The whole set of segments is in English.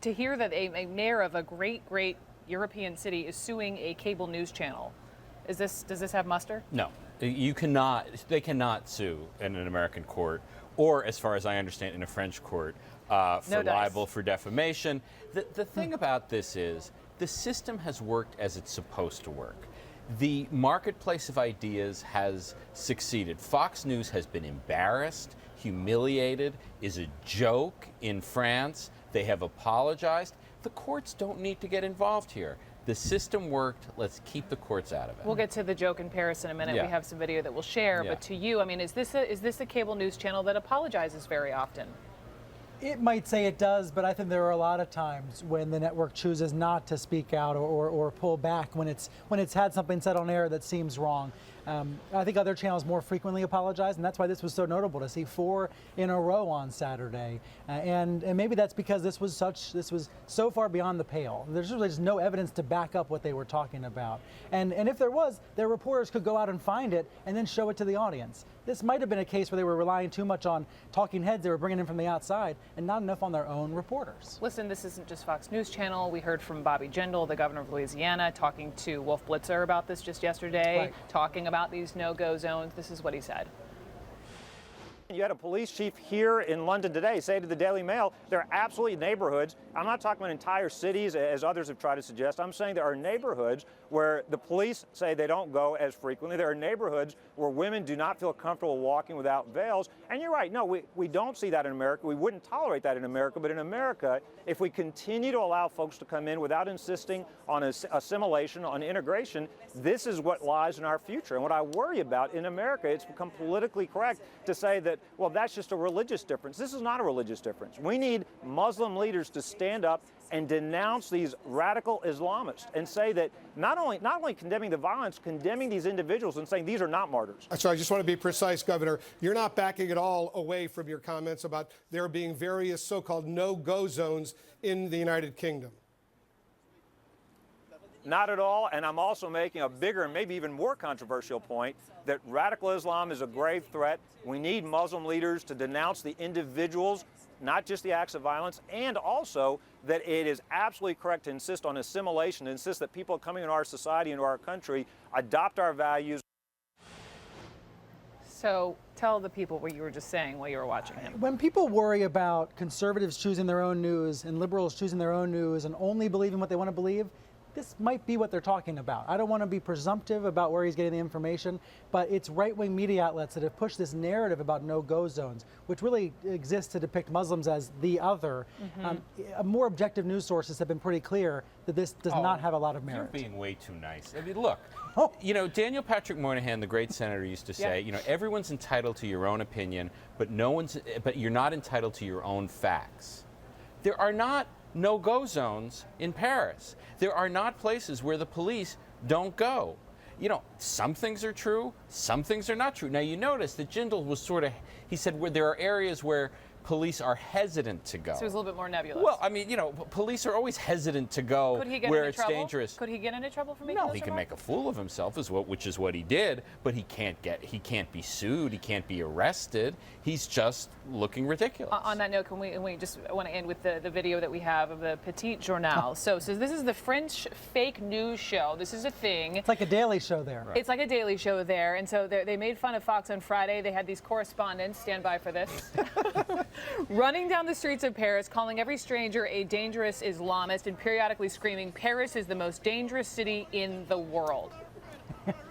to hear that a mayor of a great European city is suing a cable news channel, does this have muster? No, you cannot. They cannot sue in an American court, or, as far as I understand, in a French court for libel, for defamation. The thing about this is the system has worked as it's supposed to work. The marketplace of ideas has succeeded. Fox News has been embarrassed, humiliated, is a joke in France. They have apologized. The courts don't need to get involved here. The system worked. Let's keep the courts out of it. We'll get to the joke in Paris in a minute. We have some video that we'll share. But to you, I mean, is this a cable news channel that apologizes very often? It might say it does, but I think there are a lot of times when the network chooses not to speak out or pull back when it's had something said on air that seems wrong. I think other channels more frequently apologize, and that's why this was so notable to see 4 in a row on Saturday. And maybe that's because this was so far beyond the pale. There's really just no evidence to back up what they were talking about. And if there was, their reporters could go out and find it and then show it to the audience. This might have been a case where they were relying too much on talking heads they were bringing in from the outside and not enough on their own reporters. Listen, this isn't just Fox News Channel. We heard from Bobby Jindal, the governor of Louisiana, talking to Wolf Blitzer about this just yesterday, talking about these no-go zones. This is what he said. You had a police chief here in London today say to the Daily Mail, there are absolutely neighborhoods. I'm not talking about entire cities, as others have tried to suggest. I'm saying there are neighborhoods where the police say they don't go as frequently. There are neighborhoods where women do not feel comfortable walking without veils. And you're right. No, we don't see that in America. We wouldn't tolerate that in America. But in America, if we continue to allow folks to come in without insisting on assimilation, on integration, this is what lies in our future. And what I worry about in America, it's become politically correct to say that, well, that's just a religious difference. This is not a religious difference. We need Muslim leaders to stand up and denounce these radical Islamists and say that not only condemning the violence, condemning these individuals and saying these are not martyrs. So I just want to be precise, Governor. You're not backing at all away from your comments about there being various so-called no-go zones in the United Kingdom. Not at all, and I'm also making a bigger and maybe even more controversial point that radical Islam is a grave threat. We need Muslim leaders to denounce the individuals, not just the acts of violence, and also that it is absolutely correct to insist on assimilation, to insist that people coming into our society, into our country, adopt our values. So tell the people what you were just saying while you were watching him. When people worry about conservatives choosing their own news and liberals choosing their own news and only believing what they want to believe, this might be what they're talking about. I don't want to be presumptive about where he's getting the information, but it's right-wing media outlets that have pushed this narrative about no-go zones, which really exists to depict Muslims as the other. More objective news sources have been pretty clear that this does not have a lot of merit. You're being way too nice. I mean, look, you know, Daniel Patrick Moynihan, the great senator, used to say, you know, everyone's entitled to your own opinion, but you're not entitled to your own facts. There are not no-go zones in Paris. There are not places where the police don't go. You know, some things are true, some things are not true. Now, you notice that Jindal was he said there are areas where police are hesitant to go. So it was a little bit more nebulous. Well, I mean, you know, police are always hesitant to go where it's dangerous. Could he get into trouble for making No, he can make a fool of himself, which is what he did, but he can't be sued, he can't be arrested. He's just looking ridiculous. On that note, we just want to end with the video that we have of the Petit Journal. So this is the French fake news show. This is a thing. It's like a Daily Show there. Right. It's like a Daily Show there. And so they made fun of Fox on Friday. They had these correspondents, stand by for this, running down the streets of Paris, calling every stranger a dangerous Islamist and periodically screaming, "Paris is the most dangerous city in the world."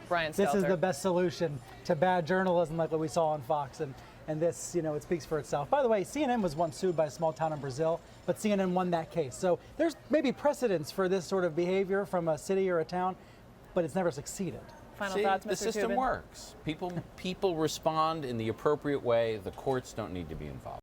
Brian Stelter. This is the best solution to bad journalism like what we saw on Fox. And this, you know, it speaks for itself. By the way, CNN was once sued by a small town in Brazil, but CNN won that case. So there's maybe precedence for this sort of behavior from a city or a town, but it's never succeeded. Final thoughts, Mr. The system Toobin? works. People respond in the appropriate way. The courts don't need to be involved.